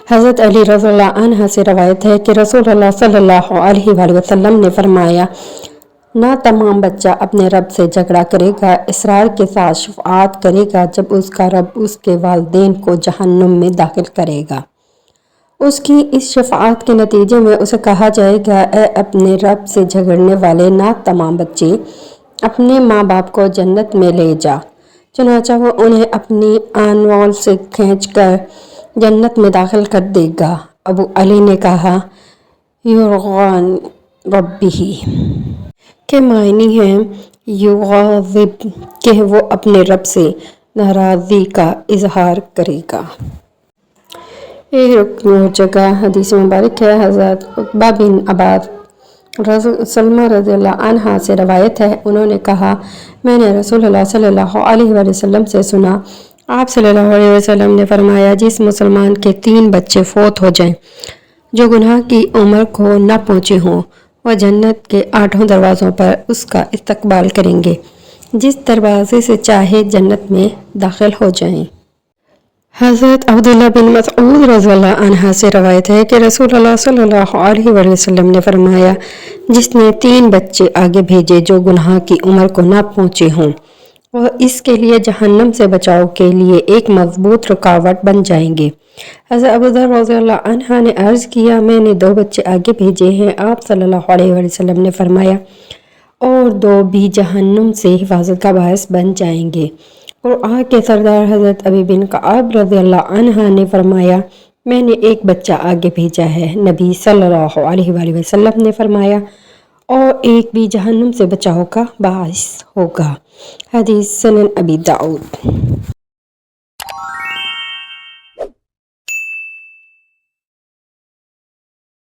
حضرت علی رضی اللہ عنہ سے روایت ہے کہ رسول اللہ صلی اللہ علیہ وآلہ وسلم نے فرمایا، نہ تمام بچہ اپنے رب سے جھگڑا کرے گا، اصرار کے ساتھ شفاعت کرے گا جب اس کا رب اس کے والدین کو جہنم میں داخل کرے گا۔ اس کی اس شفاعت کے نتیجے میں اسے کہا جائے گا، اے اپنے رب سے جھگڑنے والے نہ تمام بچے، اپنے ماں باپ کو جنت میں لے جا۔ چنانچہ وہ انہیں اپنی آنوال سے کھینچ کر جنت میں داخل کر دے گا۔ ابو علی نے کہا، یرغان ربہ کے معنی ہیں یغاضب، کہ وہ اپنے رب سے ناراضی کا اظہار کرے گا۔ ایک رکن اور جگہ حدیث مبارک ہے، حضرت عقبہ بن عباس سلمہ رضی اللہ عنہ سے روایت ہے، انہوں نے کہا، میں نے رسول اللہ صلی اللہ علیہ وآلہ وسلم سے سنا، آپ صلی اللہ علیہ وسلم نے فرمایا، جس مسلمان کے 3 بچے فوت ہو جائیں جو گناہ کی عمر کو نہ پہنچے ہوں، وہ جنت کے 8 دروازوں پر اس کا استقبال کریں گے، جس دروازے سے چاہے جنت میں داخل ہو جائیں۔ حضرت عبداللہ بن مسعود رضی اللہ عنہ سے روایت ہے کہ رسول اللہ صلی اللہ علیہ وآلہ وسلم نے فرمایا، جس نے 3 بچے آگے بھیجے جو گناہ کی عمر کو نہ پہنچے ہوں، وہ اس کے لیے جہنم سے بچاؤ کے لیے ایک مضبوط رکاوٹ بن جائیں گے۔ حضرت ابوذر رضی اللہ عنہ نے عرض کیا، میں نے 2 بچے آگے بھیجے ہیں، آپ صلی اللہ علیہ وآلہ وسلم نے فرمایا، اور 2 بھی جہنم سے حفاظت کا باعث بن جائیں گے۔ اور آگ کے سردار حضرت ابی بن کعب رضی اللہ عنہ نے فرمایا، میں نے 1 بچہ آگے بھیجا ہے، نبی صلی اللہ علیہ وآلہ وسلم نے فرمایا، اور ایک بھی جہنم سے بچاؤ کا باعث ہوگا۔ حدیث سنن ابی داؤد۔